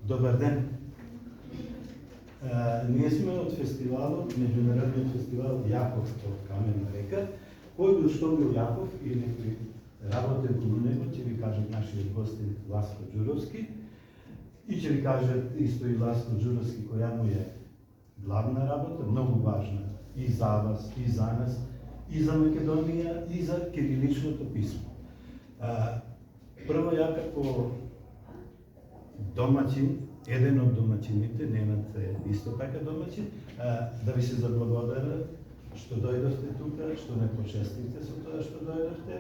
Добар ден! Ние сме од фестивалот, меѓународниот фестивал Јаков од Камена река. Кој бил, што бил Јаков и некој работен во него, ќе ви кажат нашиот гостин Ласко Ѓуровски. И ќе ви кажат исто и Ласко Ѓуровски, која му е главна работа, многу важна и за вас, и за нас, и за Македонија, и за кириличното писмо. Прво ја како домаќин, еден од домаќините, Ненад е исто така домаќин, да ви се заблагодарам што дојдовте тука, што не почестивте со тоа што дојдовте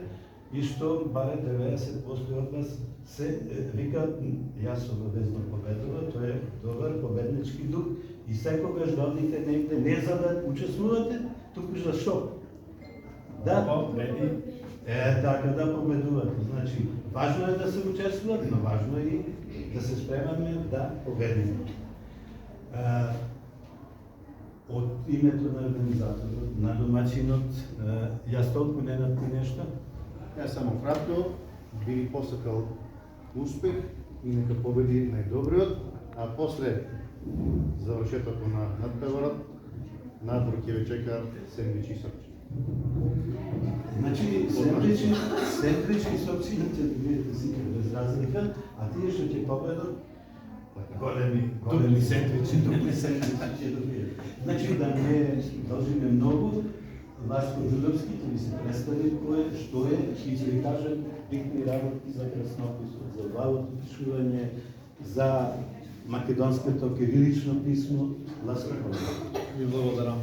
и што баре 90% од вас се викаат јас обавезно победува, тоа е добар победнички дух и секогаш да одите негде не за да учествувате, туку за што? Да, победи. Така да победувате. Значи, важно е да се учествуват, но важно е и да се спремаме да победиме. Од името на организаторот, на домаќинот, јас толку не напи нешто? Јас само кратко би ви посакал успех и нека победи најдобриот, а после завршетото на надпреварот, надвор ќе ве чека сендвич и сокче. Значи, сендвич и сокче ќе видите сите без разлика, а тие што ќе победат, големи сендвичи, дупли сендвичи ќе добијат. Значи, да не должиме многу, Ласко Ѓуровски ќе ви се представи кој е, што е и ќе ви каже битни работи за краснописот, за главото пишување, за македонското кирилично писмо. Ласко Ѓуровски. Ви благодарам.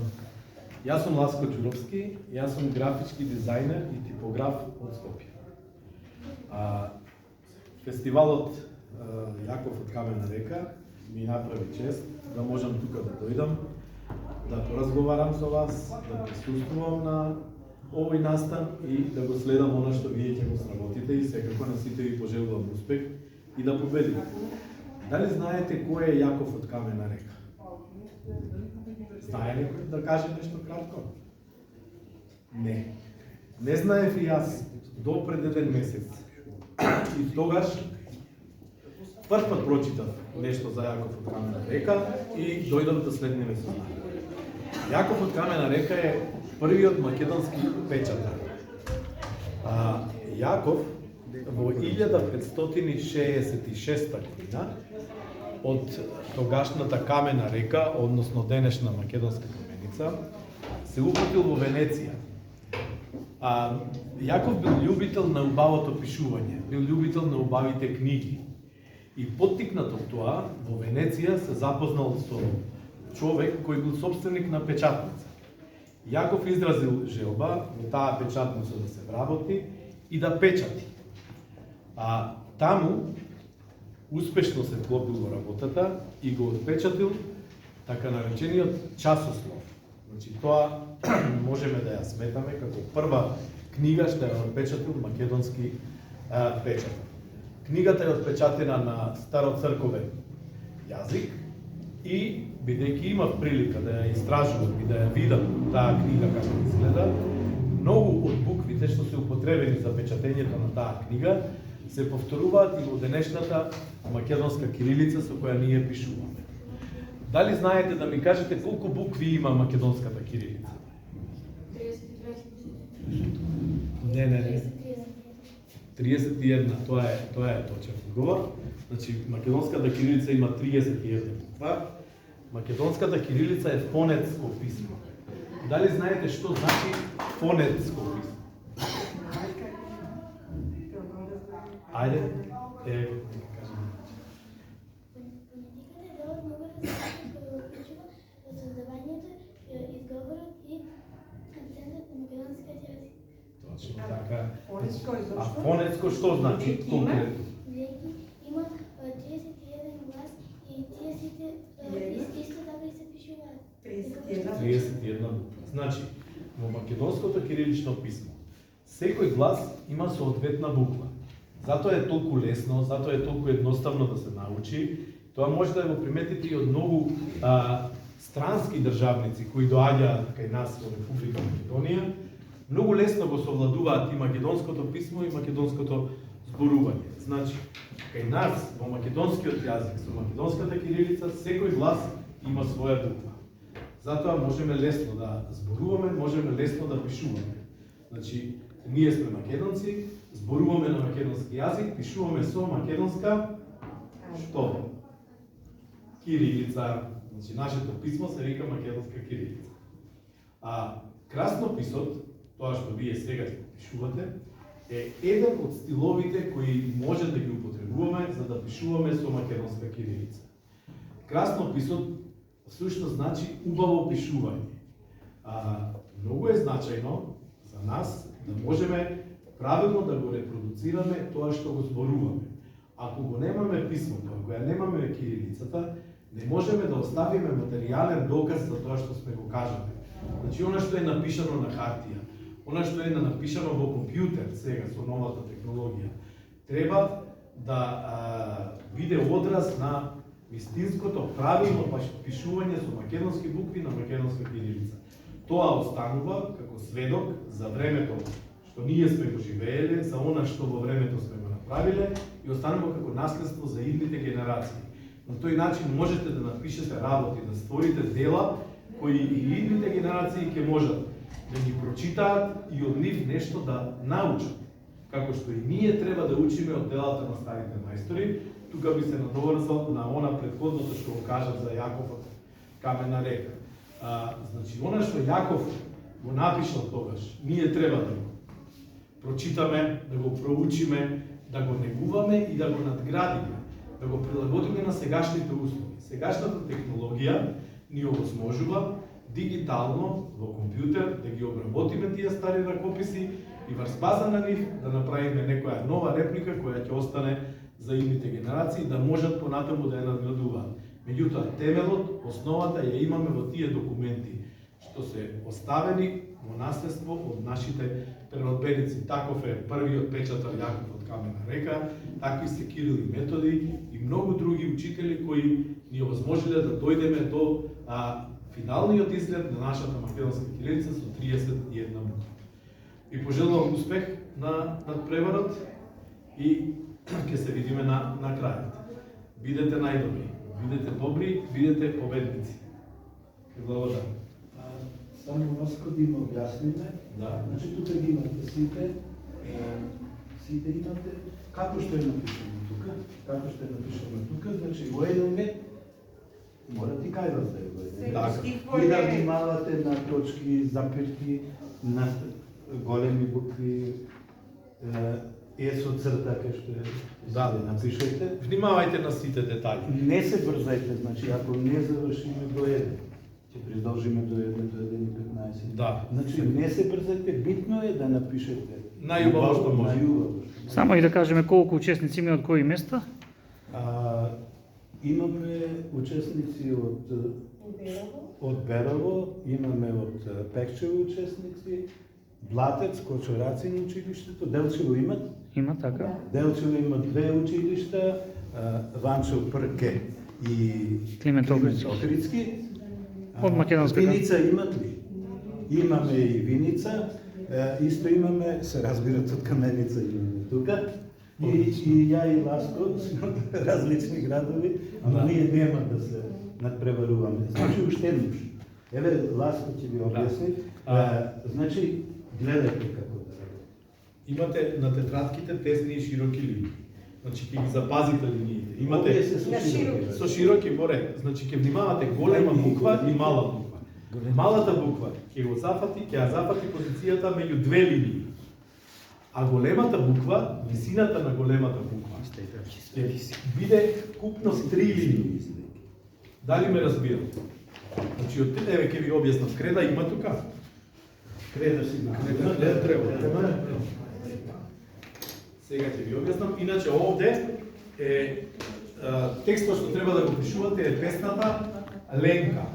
Јас сум Ласко Ѓуровски, јас сум графички дизајнер и типограф од Скопје. Фестивалот Јаков од Камена река ми направи чест да можам тука да дојдам, да поразговарам со вас, да присуствувам на овој настан и да го следам она што вие ќе го сработите и секако на сите ви пожелувам успех и да победите. Дали знаете кој е Јаков од Камена река? Знае ли да каже нешто кратко? Не. Не знаев и јас до пред еден месец. И тогаш прв пат прочитав нешто за Јаков од Камена река и дојдов да следнем со знание. Јаков од Камена река е првиот македонски печатар. Јаков во 1566 година од тогашната Камена река, односно денешна македонска каменица, се упатил во Венеција. Јаков бил љубител на убавото пишување, бил љубител на убавите книги. И поттикнат од тоа, во Венеција се запознал со човек кој бил собственик на печатница. Јаков изразил желба во таа печатница да се вработи и да печати. Таму успешно се вклопил во работата и го отпечатил така наречениот часослов. Значи тоа можеме да ја сметаме како прва книга што ја отпечатил македонски печатар. Книгата е отпечатена на староцрковен јазик и бидејќи имав прилика да ја истражувам и да ја видам таа книга како изгледа, многу од буквите што се употребени за печатењето на таа книга се повторуваат и во денешната македонска кирилица со која ние пишуваме. Дали знаете да ми кажете колку букви има македонската кирилица? 32. Не. 31, тоа е точен одговор. Значи, македонската кирилица има 31 буква. Македонската кирилица е фонетско писмо. Дали знаете што значи фонетско писмо? Ајде, кажем. Фонетиката е дел од многу различни кои уклучува во создавањето, изговорот и акцентот на македонскиот јазик. Точно така. Фонетско и зошто? А фонетско што значи конкретно? Веќе има 31 глас и тие сите исто така и се пишуваат. 31 буква. Значи, во македонското кирилично писмо, секој глас има соодветна буква. Затоа е толку лесно, затоа е толку едноставно да се научи. Тоа може да го приметите и од многу странски државници кои доаѓаат кај нас во Република Македонија. Многу лесно го совладуваат и македонското писмо и македонското зборување. Значи, кај нас во македонскиот јазик со македонската кирилица секој глас има своја буква. Затоа можеме лесно да зборуваме, можеме лесно да пишуваме. Значи, ние сме македонци, зборуваме на македонски јазик, пишуваме со македонска што? Кирилица. Значи, нашето писмо се вика македонска кирилица. А краснописот, тоа што вие сега ќе пишувате, е еден од стиловите кои може да ги употребуваме за да пишуваме со македонска кирилица. Краснописот всушност значи убаво пишување. Многу е значајно за нас да можеме правилно да го репродуцираме тоа што го зборуваме. Ако го немаме писмото, ако ја немаме кирилицата, не можеме да оставиме материјален доказ за тоа што сме го кажале. Значи, она што е напишано на хартија, она што е напишано во компјутер сега со новата технологија, треба да биде одраз на вистинското правилно пишување со македонски букви на македонска кирилица. Тоа останува како сведок за времето што ние сме го живееле, за она што во времето сме го направиле и останува како наследство за идните генерации. На тој начин можете да напишете работи, да створите дела кои и идните генерации ќе можат да ги прочитаат и од нив нешто да научат. Како што и ние треба да учиме од делата на старите мајстори. Тука би се надоврзал на она претходното што го кажав за Јаков од Камена река. Значи, она што Јаков го напишал тогаш, ние треба да го прочитаме, да го проучиме, да го негуваме и да го надградиме, да го прилагодиме на сегашните услови. Сегашната технологија ни овозможува дигитално во компјутер да ги обработиме тие стари ракописи и врз база на нив да направиме некоја нова реплика која ќе остане за идните генерации, да можат понатаму да ја надградуваат. Меѓутоа, темелот, основата ја имаме во тие документи, што се оставени во наследство од нашите преродбеници. Таков е првиот печатар Јаков од Камена река, такви се Кирил и Методи и многу други учители кои ни овозможиле да дојдеме до финалниот изглед на нашата македонска кирилица со 31 буква. И пожелувам успех на надпреварот и ќе се видиме на крајот. Бидете најдобри, бидете добри, бидете победници. Благодарам. Само Моско да им објасниме. Да. Значи, тука ги имате сите имате, како што е напишано тука, значи во еден мет, мора ти кај да се го и да внимавате на точки, запирки, на големи букви, со црта кај што Да, напишете. Внимавајте на сите детали. Не се брзајте, значи ако не завршиме до 1, ќе продолжиме до 1:15. Да. Значи не се брзајте, битно е да напишете Најубаво што може. Само и да кажеме колку учесници има од кои места? Имаме учесници од Берово, имаме од Пекчево учесници, Блатец, Кочорацин училиштето, Делчево имат? Има така. Делчево има 2 училишта, Ванчев Прке и Климент Охридски. Од македонската. Виница имат ли? Имаме и Виница, исто имаме, се разбират од Каменица имаме тука. И ја и Ласко сме од различни градови, ама ние нема да се надпреваруваме. Значи уште еднаш. Еве Ласко ќе ви објасни. Значи гледајте како да работи. Имате на тетратките тесни и широки линии. Значи ќе ги запазите линиите. Имате Овие се со широки. со широки по ред. Значи ќе внимавате голема буква и мала буква. Малата буква ќе го зафати, ќе ја зафати позицијата меѓу две линии. А големата буква, висината на големата буква, ќе биде купно с 3 линии. Дали ме разбирате? Значи, еве ќе ви објаснам. Креда има тука. Креда си има. Креда треба. Сега ќе ви објаснам. Иначе овде е текстот што треба да го пишувате е песната Ленка.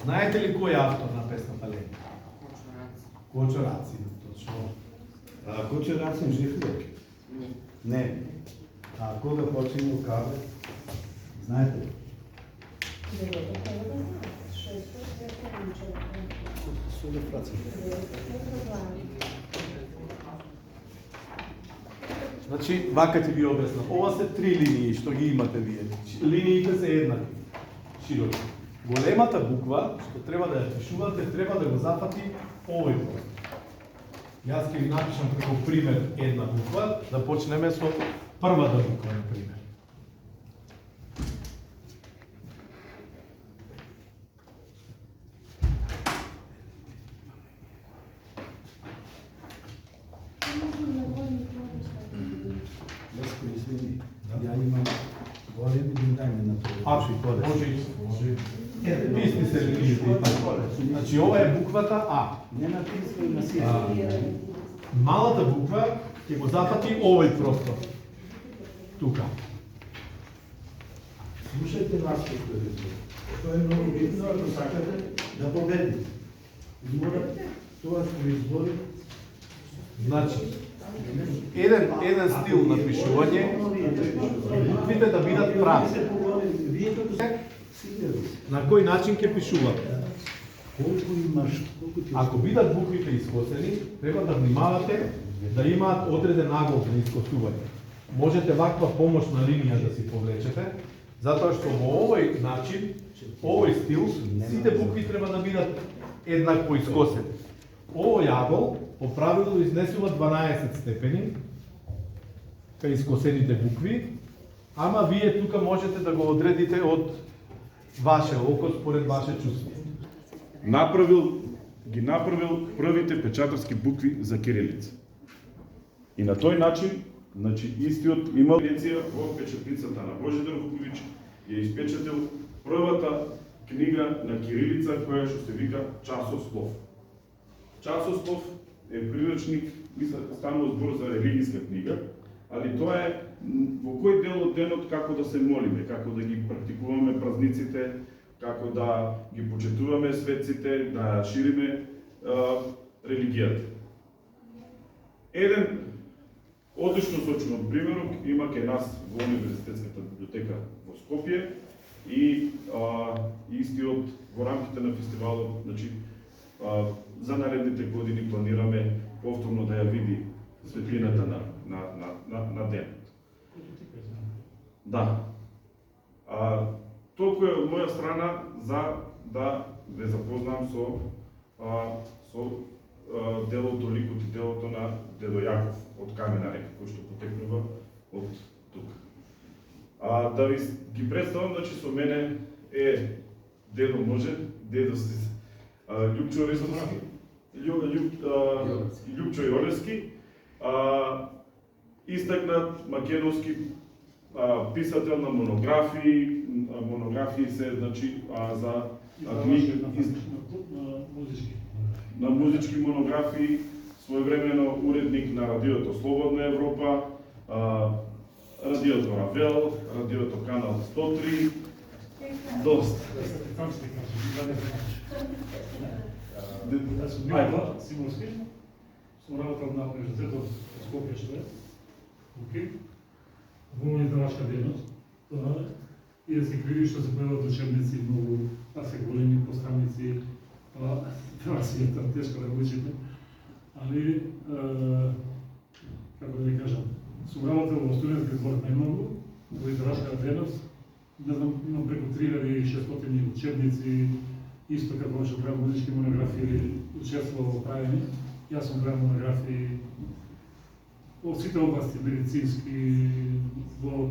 Знаете ли кој е автор на песната Ленка? Кочорацин, точно. Кочорацин жив ли? Не. А кога починал каве? Знаете ли? Суда праци. Значи, вака ќе ви обяснам. Ова се 3 линии што ги имате вие. Линиите се еднакви, широки. Големата буква, што треба да ја пишувате, треба да го зафати овој простор. Јас ќе ви напишам како пример една буква, да почнеме со првата буква, на пример. Леско, извини. Ја имам големи дајме на тоа. Може. Писни се линиите и така. Значи, ова е буквата А. Не написва и на сите. Малата буква ќе го зафати овој простор. Тука. Слушајте вас што ви зборам. Тоа е многу битно ако сакате да победите. Морате тоа што ви зборам. Значи, еден стил на пишување, буквите да бидат прави. Вие како На кој начин ќе пишувате? колку имаш, колку ти Ако бидат буквите искосени, треба да внимавате да имаат одреден агол за искосување. Можете ваква помошна линија да си повлечете, затоа што во овој начин, овој стил, сите букви треба да бидат еднакво искосени. Овој агол по правило изнесува 12 степени кај искосените букви, ама вие тука можете да го одредите од ваше око според ваше чувство. Ги направил првите печатарски букви за кирилица. И на тој начин, значи истиот имал агенција во печатницата на Божидар Вуковиќ ја испечатил првата книга на кирилица која што се вика Часослов. Часослов е приручник, мисля, станува збор за религиска книга, али тоа е во кој дел од денот како да се молиме, како да ги практикуваме празниците, како да ги почитуваме светците, да шириме религијата. Еден одлично сочуван примерок има кај нас во Универзитетската библиотека во Скопје и истиот во рамките на фестивалот, значи за наредните години планираме повторно да ја види светлината на денот. Да. Толку е од моја страна за да ве запознам со делото, ликот и делото на дедо Јаков од Камена река, кој што потекнува од тука. Да ви ги представам, значи со мене е дедо може, дедо Љупчо Оревски, Љупчо Јоревски, истакнат македонски писател на монографии се, значи, за книги, на музички монографии, своевремено уредник на радиото Слободна Европа, радиото Равел, радиото Канал 103, доста. Јас сум Милан Симонски, сум работел на Универзитетот во Скопје што е, во издавачка дејност, тоа е, и да се криви што се појават учебници многу, се големи постранници, тоа си е тешко да го учите, али, како да ви кажам, сум работел во студентски збор најмногу, во издавачка дејност, не знам, имам преку 3600 учебници, исто како што правам музички монографии, учествувал во правење. Јас сум правил монографии во сите области, медицински, во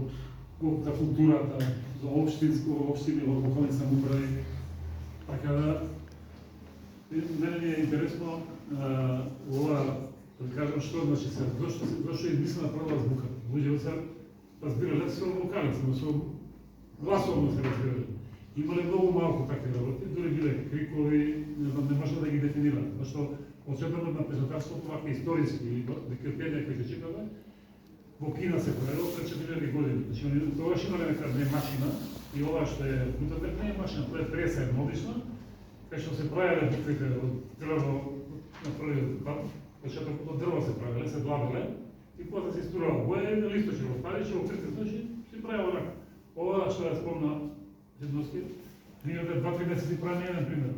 за културата, за општини, во локални самоуправи. Така да, мене ми е интересно ова, да кажам што значи се, зашто е измислена прва звука. Луѓето се разбирале со вокалица, со гласовно се разбирале. Имале многу малку такви работи, дори биле крикови, не знам, не може да ги дефинират, зашто очетот на печатарството, вака историски википедија кои се читале, во Кина се појавило пред 4000 години. Значи, тогаш имале нека не машина, и ова што е гутатек не е машина, тоа е преса еднодишна, кај што се правеле буквите од дрво на првиот пат, почетокот од дрво се правеле, се длабеле, и после се истурала боја, еден листоче го ставиш, го притиснеш и се правило рака. Ова што ја спомна Седноски, ние од 2-3 месеци правиме еден пример.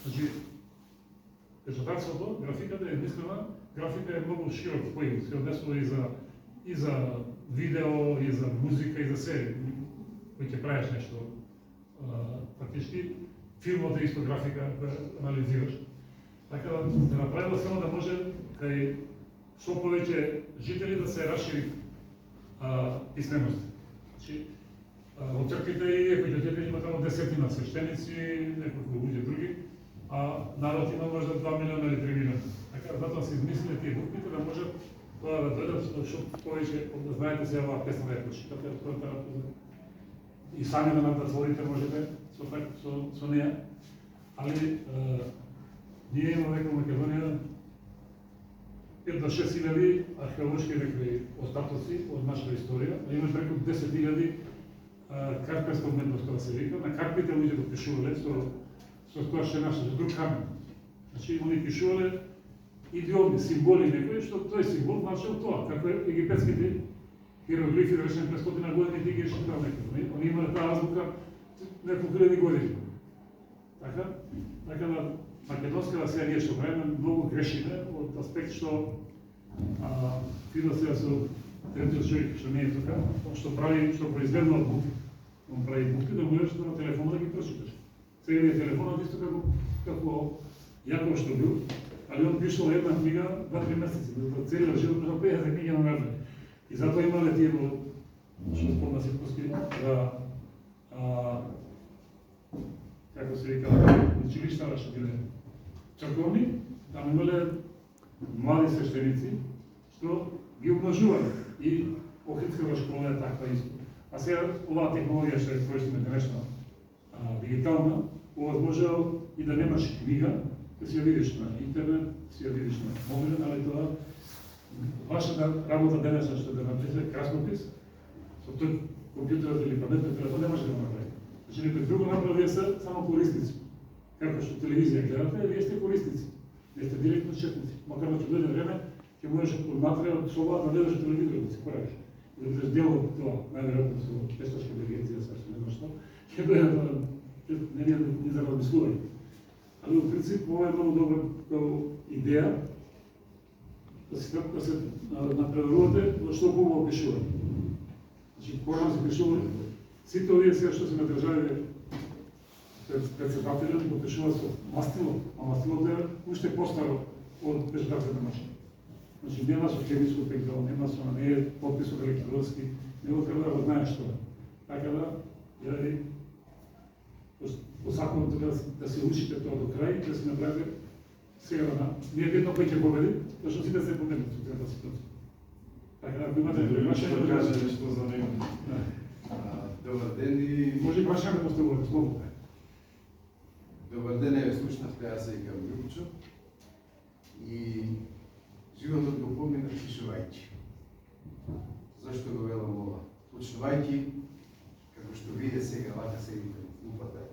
Значи, печатарството, графиката е единствена, графика е многу широк поим, се однесува и за и за видео, и за музика, и за се, кој ќе правиш нешто. Фактички, филмот е исто графика која анализираш. Така да се направила само да може кај што повеќе жители да се расшири писменост. Значи, во црквите и кои ќе има таму десетина свештеници, неколку луѓе други, а народ има можда 2 милиона или 3 милиона. Така затоа се измислиле тие буквите да можат тоа да дојдат што повеќе, да знаете се оваа песна да ја прочитате од којата работа. И сами да надзворите можете со неја. Али ние имаме во Македонија 5 до 6 хиляди археолошки некои остатоци од нашата историја, а има преку 10 хиляди карпенска уметност, која се вика. На карпите луѓе го пишувале со тоа што е наше, со друг камен. Значи, они пишувале идиоми, символи некои, што тој символ значил тоа, како египетските иероглифи, да речем, 500 години ти ги шитал некои. Они имале таа азбука неколку хиляди години. Така да македонската сега ние што правиме многу грешиме од аспект што Фидо сега со третиот човек што не е тука, што прави, што произведува букви. Он прави букви да можеш на телефона да ги прочиташ. Сега е телефонот исто како Јаков што бил, али он пишал една книга 2-3 месеци, за целиот живот на 50 книги на наредба. И затоа имале тие што спомна се пуски да како се вика, училишта што биле црковни, таму имале млади свештеници што ги умножувале и Охридската школа е таква исто. А сега оваа технологија што е користиме денешна дигитална, овозможува и да немаш книга, да си ја видиш на интернет, си ја видиш на мобилен, али тоа вашата работа денеса што да напише краснопис, со тој компјутерот или паметниот телефон не може да направи. Значи некој друго направи, вие се само корисници. Како што телевизија гледате, вие сте корисници. Не сте директно четници. Макар да ќе дојде време, ќе можеш однатре од соба да гледаш телевизор, да си правиш. Да бидеш дел од тоа, најверојатно со вештачка интелигенција, со не знам што, ќе дојде не ни за размислување. Али во принцип ова е многу добра идеја да се напреверувате во што хубаво пишувате. Значи, порано се пишували, сите овие сега што се на држави председателот го пишува со мастило, а мастилото е уште постаро од печатарската машина. Значи, нема со хемиско пегло, нема со не е подпис од електронски, него треба да го знаеш што е. Така да, ја ви посакувам да се учите тоа до крај, да се направите сега на ние видно кој ќе победи, зашто сите се победат со третата ситуација. Така да, ако имате прашање, да кажа нешто за него. Добар ден и може прашање да поставувате слободно. Добар ден, еве слушнавте, јас се викам Љупчо и животот го помина пишувајќи. Зашто го велам ова? Почнувајќи, како што вие сега вака се викам клупата,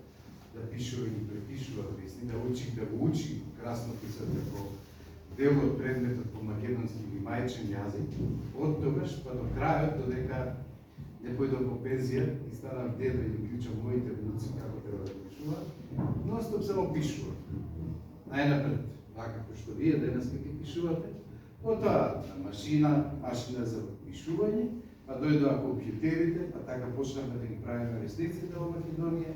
да пишува и препишува песни, да учи, да го учи краснописот како дел од предметот по македонски или мајчин јазик, од тогаш па до крајот, додека не појдов по пензија и станав дед да ги клучам моите внуци како треба да пишува, ностоп само пишува. Најнапред, вака како што вие денес ќе пишувате, потоа машина за пишување, па дојдоа компјутерите, па така почнавме да ги правиме ресниците во Македонија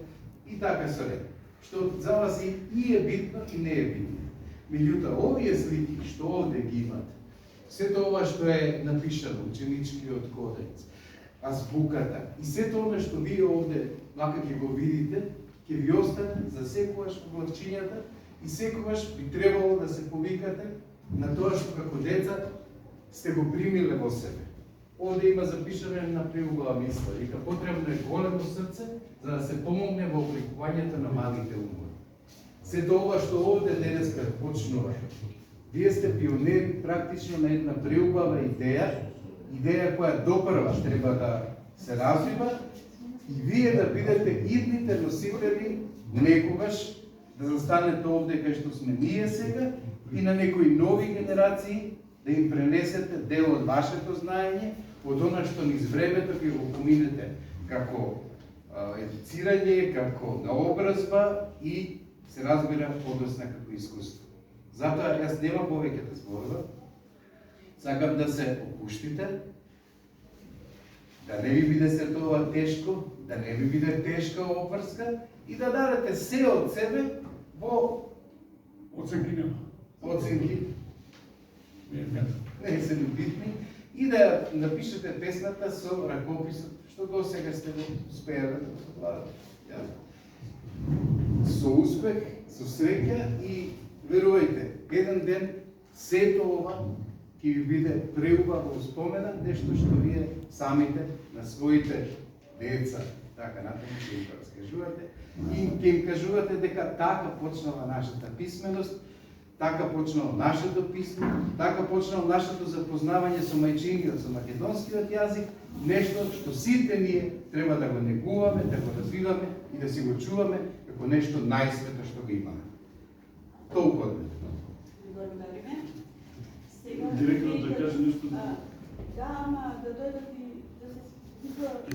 и така со ред. Што за вас и е битно и не е битно. Меѓутоа, овие слики што овде ги имате, сето ова што е напишано, ученичкиот кодекс, азбуката и сето ова што вие овде вака ќе го видите, ќе ви остане за секогаш во главчињата и секогаш би требало да се повикате на тоа што како деца сте го примиле во себе. Овде има запишана една преугла мисла, вика потребно е големо срце за да се помогне во обликувањето на малите умови. Сето ова што овде денеска почнува, вие сте пионери практично на една преубава идеја која допрва треба да се развива и вие да бидете идните носители некогаш да застанете овде кај што сме ние сега и на некои нови генерации да им пренесете дел од вашето знаење, од она што низ времето ќе го поминете како едуцирање, како наобразба и се разбира подосна како искуство. Затоа јас нема повеќе да зборувам. Сакам да се опуштите, да не ви биде се тоа тешко, да не ви биде тешка опрска и да дадете се од себе во Оценки нема. оценки, не се битни, и да напишете песната со ракописот, што до сега сте го успеале да совладате. Со успех, со среќа и верувајте, еден ден сето ова ќе ви биде преубаво спомена, нешто што вие самите на своите деца, така натаму ќе им раскажувате и ќе им кажувате дека така почнала нашата писменост, така почнало нашето писмо, така почнало нашето запознавање со мајчиниот, со македонскиот јазик, нешто што сите ние треба да го негуваме, да го развиваме и да си го чуваме како нешто најсвето што го имаме. Толку од мене. Благодариме. Сега Директно да кажа нешто. Да, ама да дојдат и да се